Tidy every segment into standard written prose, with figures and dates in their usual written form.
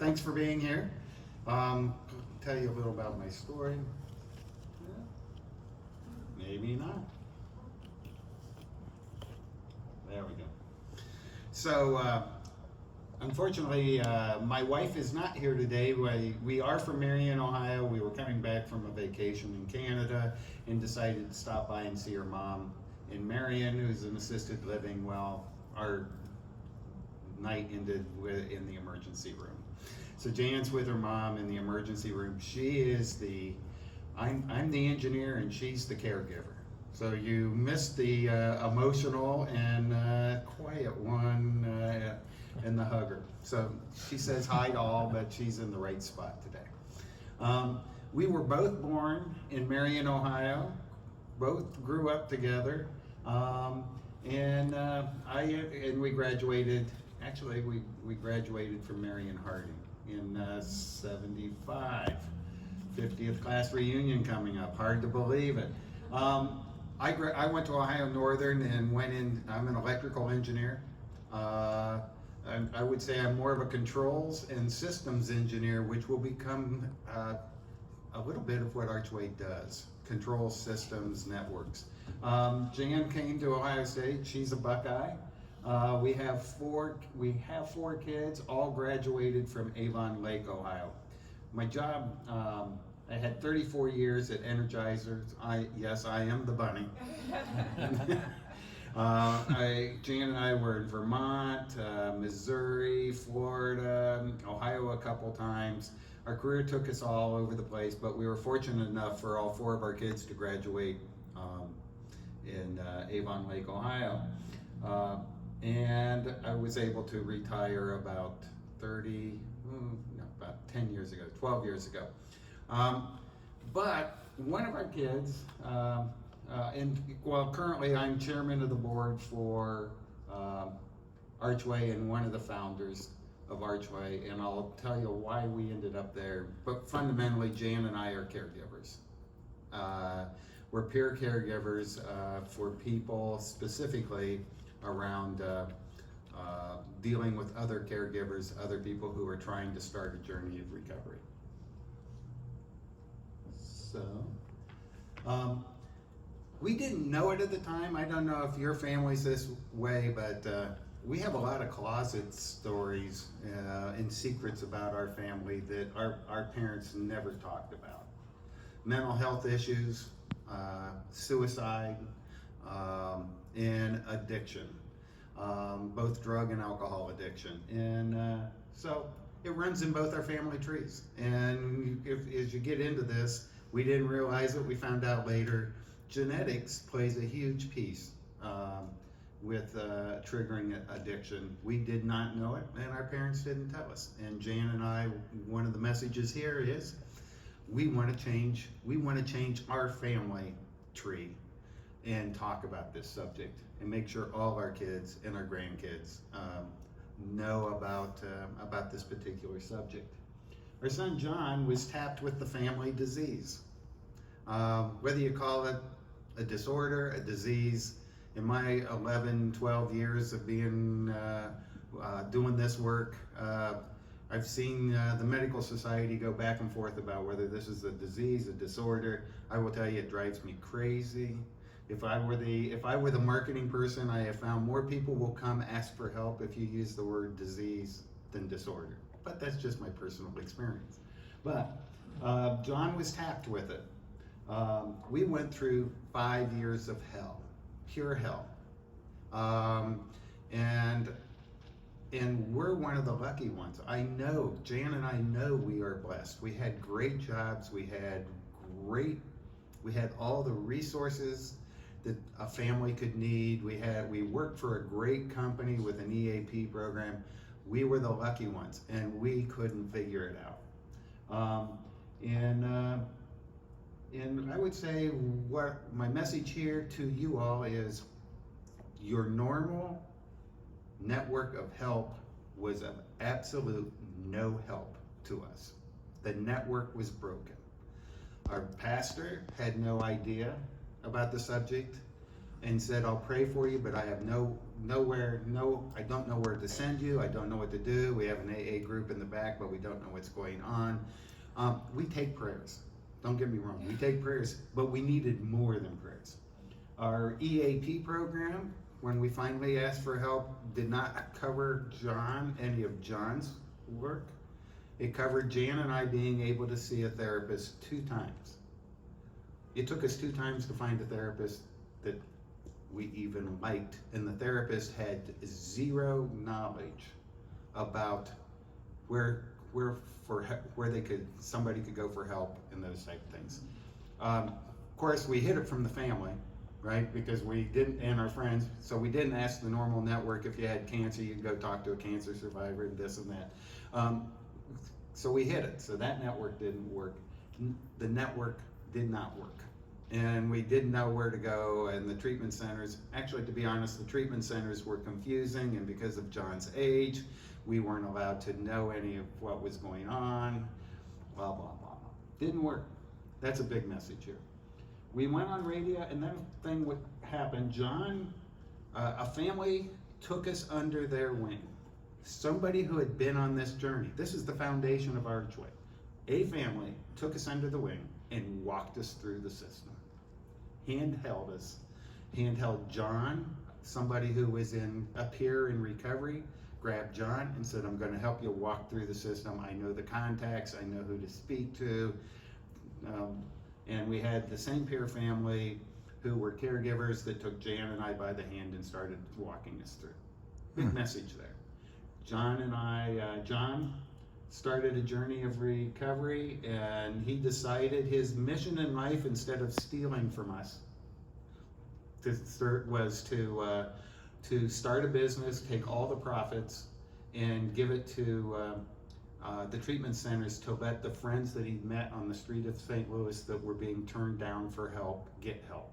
Thanks for being here. Tell you a little about my story. Maybe not. There we go. So, unfortunately, my wife is not here today. We are from Marion, Ohio. We were coming back from a vacation in Canada and decided to stop by and see her mom in Marion, who's in assisted living. Well, our night ended in the emergency room. So Jan's with her mom in the emergency room. She is I'm the engineer and she's the caregiver. So you missed the emotional and quiet one and the hugger. So she says hi to all, but she's in the right spot today. We were both born in Marion, Ohio. Both grew up together, and we graduated. Actually, we graduated from Marion Harding in '75. 50th class reunion coming up. Hard to believe it. I went to Ohio Northern and went in. I'm an electrical engineer. I would say I'm more of a controls and systems engineer, which will become a little bit of what ARCHway does. Controls, systems, networks. Jan came to Ohio State. She's a Buckeye. We have four kids, all graduated from Avon Lake, Ohio. My job, I had 34 years at Energizers. Yes, I am the bunny. Jan and I were in Vermont, Missouri, Florida, Ohio a couple times. Our career took us all over the place, but we were fortunate enough for all four of our kids to graduate in Avon Lake, Ohio. And I was able to retire about 10 years ago, 12 years ago. But one of our kids, currently I'm chairman of the board for ARCHway and one of the founders of ARCHway, and I'll tell you why we ended up there. But fundamentally, Jan and I are caregivers. We're peer caregivers for people specifically around dealing with other caregivers, other people who are trying to start a journey of recovery. So, we didn't know it at the time. I don't know if your family's this way, but we have a lot of closet stories and secrets about our family that our parents never talked about. Mental health issues, suicide, and addiction. Both drug and alcohol addiction. And so it runs in both our family trees. And as you get into this, we didn't realize it, we found out later, genetics plays a huge piece with triggering addiction. We did not know it, and our parents didn't tell us. And Jan and I, one of the messages here is, we want to change our family tree and talk about this subject and make sure all our kids and our grandkids know about this particular subject. Our son John was tapped with the family disease. Whether you call it a disorder, a disease, in my 11, 12 years of being doing this work, I've seen the medical society go back and forth about whether this is a disease, a disorder. I will tell you, it drives me crazy. If I were the marketing person, I have found more people will come ask for help if you use the word disease than disorder. But that's just my personal experience. But John was tapped with it. We went through 5 years of hell, pure hell. And we're one of the lucky ones. I know, Jan and I know we are blessed. We had great jobs. We had all the resources that a family could need. We worked for a great company with an EAP program. We were the lucky ones, and we couldn't figure it out. And I would say what my message here to you all is, your normal network of help was of absolute no help to us. The network was broken. Our pastor had no idea about the subject, and said, I'll pray for you, but I have I don't know where to send you. I don't know what to do. We have an AA group in the back, but we don't know what's going on. We take prayers. Don't get me wrong. We take prayers, but we needed more than prayers. Our EAP program, when we finally asked for help, did not cover any of John's work. It covered Jan and I being able to see a therapist 2 times. It took us 2 times to find a therapist that we even liked, and the therapist had 0 knowledge about where somebody could go for help and those type of things. Of course, we hid it from the family, right? Because we didn't, and our friends, so we didn't ask the normal network if you had cancer, you could go talk to a cancer survivor and this and that. So we hid it, so that network didn't work. The network did not work. And we didn't know where to go, and the treatment centers, actually, to be honest, the treatment centers were confusing, and because of John's age, we weren't allowed to know any of what was going on, blah, blah, blah. Didn't work. That's a big message here. We went on radio, and then a thing would happen. John, a family took us under their wing. Somebody who had been on this journey. This is the foundation of ARCHway. A family took us under the wing and walked us through the system. Handheld us. Handheld John, somebody who was a peer in recovery, grabbed John and said, I'm going to help you walk through the system. I know the contacts. I know who to speak to. And we had the same peer family who were caregivers that took Jan and I by the hand and started walking us through. Big message there. John started a journey of recovery, and he decided his mission in life, instead of stealing from us, was to start a business, take all the profits, and give it to the treatment centers to let the friends that he'd met on the street of St. Louis that were being turned down for help get help.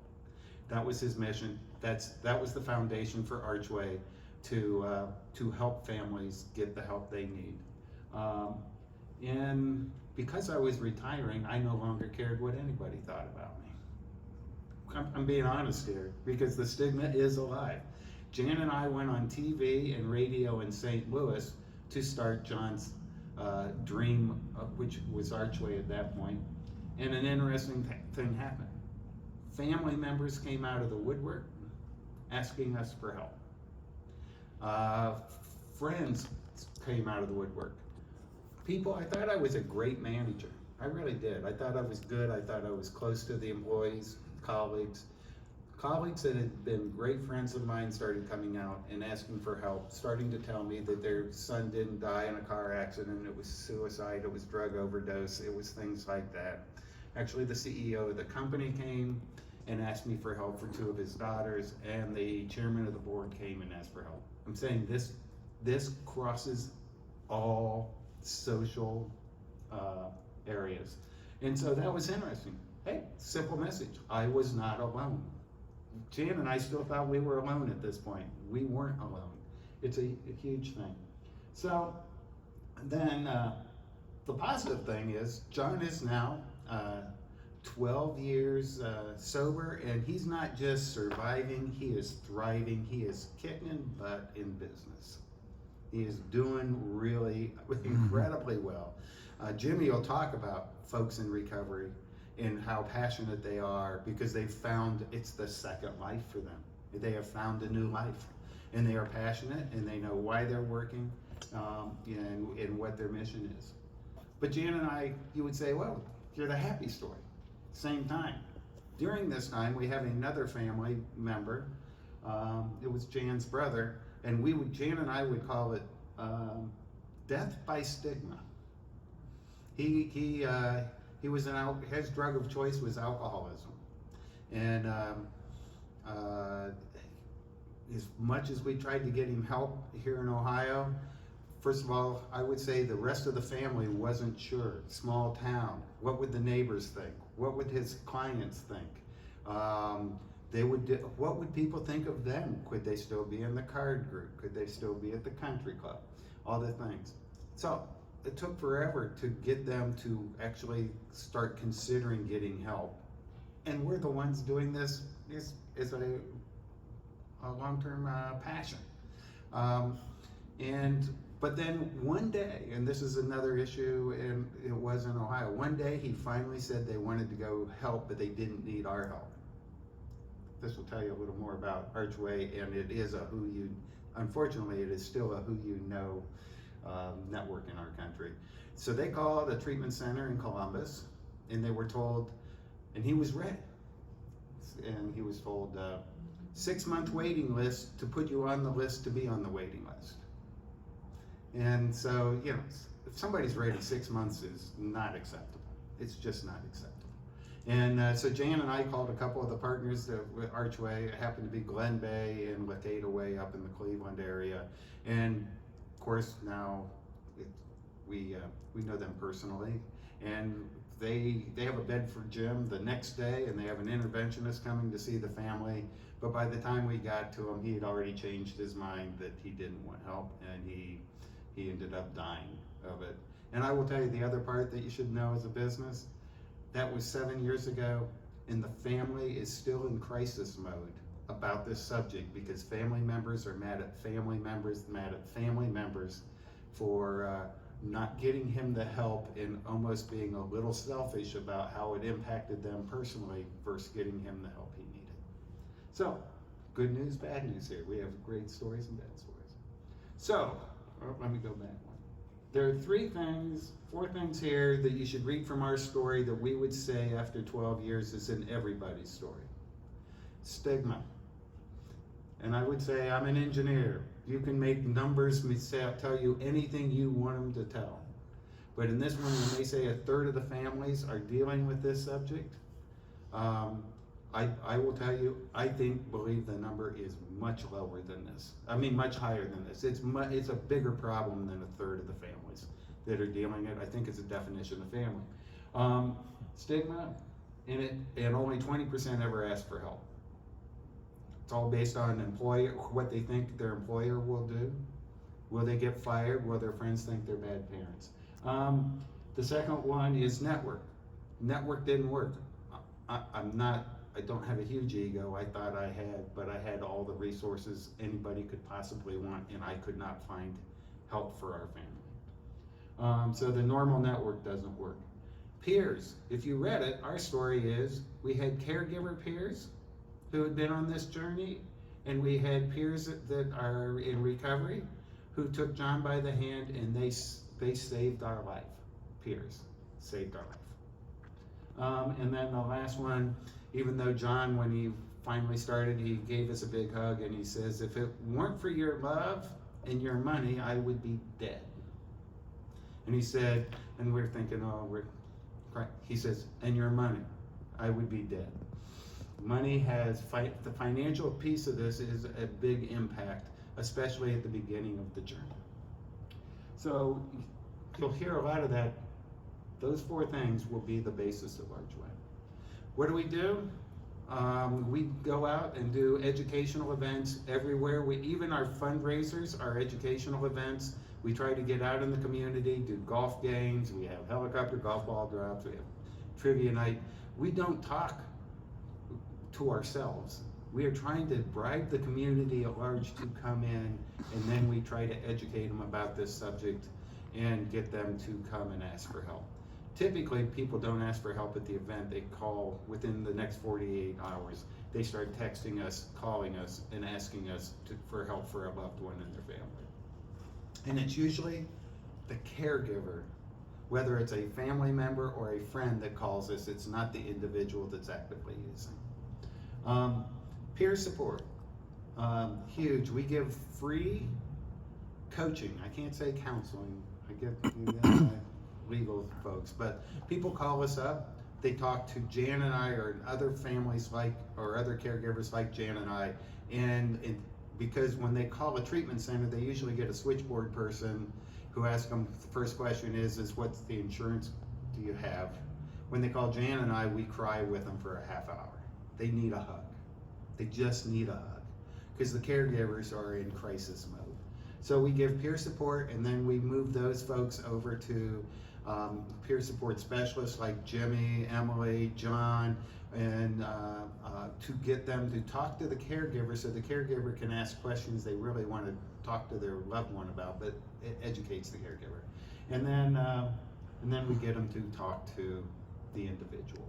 That was his mission. That was the foundation for ARCHway, to help families get the help they need. And because I was retiring, I no longer cared what anybody thought about me. I'm being honest here, because the stigma is alive. Jan and I went on TV and radio in St. Louis to start John's dream, which was ARCHway at that point. And an interesting thing happened. Family members came out of the woodwork asking us for help. Friends came out of the woodwork. People, I thought I was a great manager. I really did. I thought I was good. I thought I was close to the employees, colleagues. Colleagues that had been great friends of mine started coming out and asking for help, starting to tell me that their son didn't die in a car accident, it was suicide, it was drug overdose, it was things like that. Actually, the CEO of the company came and asked me for help for 2 of his daughters, and the chairman of the board came and asked for help. I'm saying this crosses all social areas. And so that was interesting. Hey, simple message. I was not alone. Jan and I still thought we were alone at this point. We weren't alone. It's a huge thing. So then the positive thing is John is now 12 years sober, and he's not just surviving, he is thriving. He is kicking butt in business. He is doing really incredibly well. Jimmy will talk about folks in recovery and how passionate they are, because they've found it's the second life for them. They have found a new life, and they are passionate, and they know why they're working, and what their mission is. But Jan and I, you would say, well, you're the happy story. Same time. During this time, we have another family member. It was Jan's brother, and Jan and I would call it death by stigma. He was his drug of choice was alcoholism, and as much as we tried to get him help here in Ohio, first of all, I would say the rest of the family wasn't sure. Small town. What would the neighbors think? What would his clients think? What would people think of them? Could they still be in the card group? Could they still be at the country club? All the things. So it took forever to get them to actually start considering getting help. And we're the ones doing this, as I long-term passion. But then one day, and this is another issue, and it was in Ohio, one day he finally said they wanted to go help, but they didn't need our help. This will tell you a little more about ARCHway, and it is unfortunately, it is still a who you know network in our country. So they called a treatment center in Columbus, and they were told, and he was ready. And he was told, 6-month waiting list to put you on the list to be on the waiting list. And so, you know, if somebody's ready, 6 months is not acceptable. It's just not acceptable. And so Jan and I called a couple of the partners with ARCHway. It happened to be Glen Bay and Lacada Way up in the Cleveland area. And of course now we know them personally. And they have a Bedford gym the next day, and they have an interventionist coming to see the family. But by the time we got to him, he had already changed his mind that he didn't want help, and he ended up dying of it. And I will tell you the other part that you should know as a business, that was 7 years ago, and the family is still in crisis mode about this subject because family members are mad at family members, for not getting him the help and almost being a little selfish about how it impacted them personally versus getting him the help he needed. So, good news, bad news here. We have great stories and bad stories. So, let me go back one. There are 4 things here that you should read from our story that we would say after 12 years is in everybody's story. Stigma. And I would say, I'm an engineer. You can make numbers tell you anything you want them to tell. But in this one, when they say 1/3 of the families are dealing with this subject, I will tell you, I believe the number is much lower than this. I mean, much higher than this. It's a bigger problem than 1/3 of the families that are dealing it. I think it's a definition of family. Stigma, and only 20% ever ask for help. It's all based on what they think their employer will do. Will they get fired? Will their friends think they're bad parents? The second one is network. Network didn't work. I don't have a huge ego. I thought I had, but I had all the resources anybody could possibly want, and I could not find help for our family. So the normal network doesn't work. Peers, if you read it, our story is we had caregiver peers who had been on this journey, and we had peers that are in recovery who took John by the hand, and they saved our life. Peers saved our life. And then the last one, even though John, when he finally started, he gave us a big hug, and he says, if it weren't for your love and your money, I would be dead. And he said, and we're thinking, he says, and your money, I would be dead. Money has, the financial piece of this is a big impact, especially at the beginning of the journey. So you'll hear a lot of that. Those 4 things will be the basis of ARCHway. What do? We go out and do educational events everywhere. Even our fundraisers are educational events. We try to get out in the community, do golf games, we have helicopter golf ball drops, we have trivia night. We don't talk to ourselves. We are trying to bribe the community at large to come in, and then we try to educate them about this subject and get them to come and ask for help. Typically, people don't ask for help at the event. They call within the next 48 hours. They start texting us, calling us, and asking us for help for a loved one in their family. And it's usually the caregiver, whether it's a family member or a friend that calls us. It's not the individual that's actively using. Peer support, huge. We give free coaching. I can't say counseling. I get my legal folks, but people call us up. They talk to Jan and I, or other families or other caregivers like Jan and I, and because when they call a treatment center, they usually get a switchboard person who asks them, the first question is what's the insurance do you have? When they call Jan and I, we cry with them for a half hour. They need a hug. They just need a hug because the caregivers are in crisis mode. So we give peer support, and then we move those folks over to peer support specialists like Jimmy, Emily, John, and to get them to talk to the caregiver so the caregiver can ask questions they really want to talk to their loved one about, but it educates the caregiver. And then we get them to talk to the individual.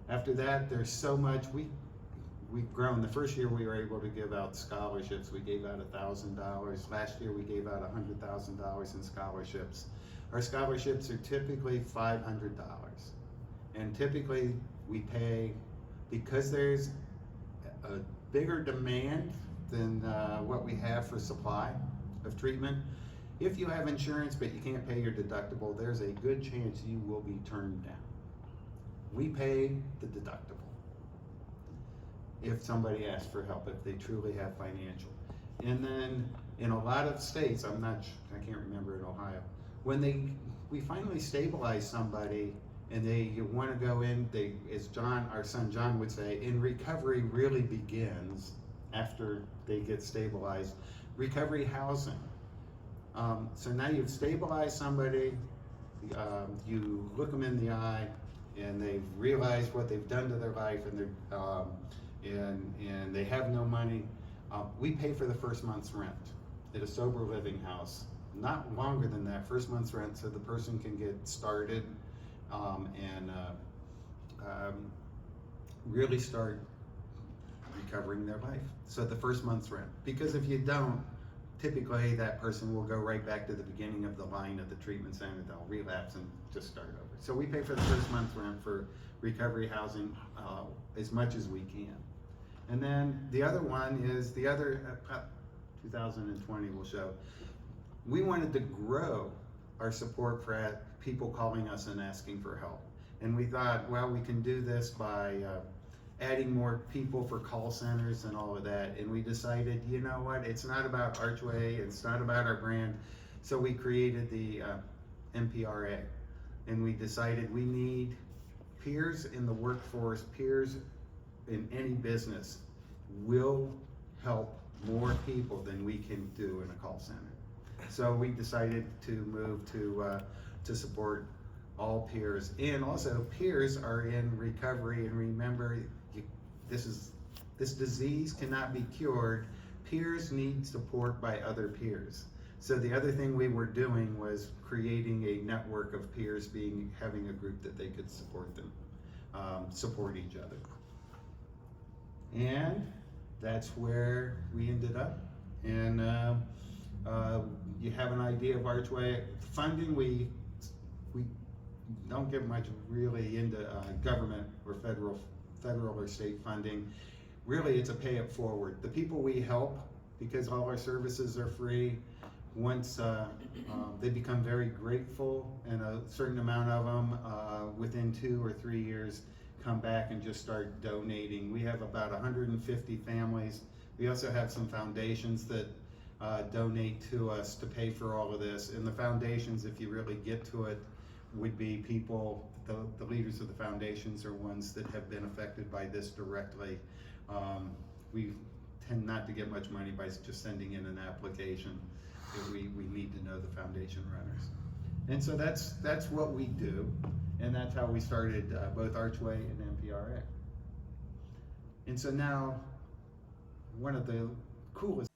After that, there's so much. We've grown. The first year we were able to give out scholarships. We gave out $1,000. Last year we gave out $100,000 in scholarships. Our scholarships are typically $500. And typically we pay, because there's a bigger demand than what we have for supply of treatment. If you have insurance but you can't pay your deductible, there's a good chance you will be turned down. We pay the deductible if somebody asks for help, if they truly have financial. And then in a lot of states, I can't remember in Ohio, when we finally stabilize somebody and you want to go in, as our son John would say, in recovery really begins after they get stabilized. Recovery housing. So now you've stabilized somebody, you look them in the eye, and they've realized what they've done to their life, and they have no money. We pay for the first month's rent at a sober living house. Not longer than that, first month's rent, so the person can get started and really start recovering their life. So the first month's rent, because if you don't, typically that person will go right back to the beginning of the line at the treatment center. They'll relapse and just start over. So we pay for the first month's rent for recovery housing as much as we can. And then the other one is 2020 will show, we wanted to grow our support for people calling us and asking for help. And we thought, well, we can do this by adding more people for call centers and all of that. And we decided, you know what, it's not about ARCHway, it's not about our brand. So we created the NPRA. And we decided we need peers in the workforce, peers in any business will help more people than we can do in a call center. So we decided to move to support all peers, and also peers are in recovery. And remember, this disease cannot be cured. Peers need support by other peers. So the other thing we were doing was creating a network of peers, having a group that they could support them, support each other. And that's where we ended up. And you have an idea of ARCHway funding. We don't get much really into government or federal or state funding. Really, it's a pay it forward. The people we help, because all our services are free, once they become very grateful, and a certain amount of them within 2 or 3 years come back and just start donating. We have about 150 families. We also have some foundations that donate to us to pay for all of this. And the foundations, if you really get to it, would be people, the leaders of the foundations are ones that have been affected by this directly. We tend not to get much money by just sending in an application. We need to know the foundation runners. And so that's what we do, and that's how we started both ARCHway and NPRA. And so now, one of the coolest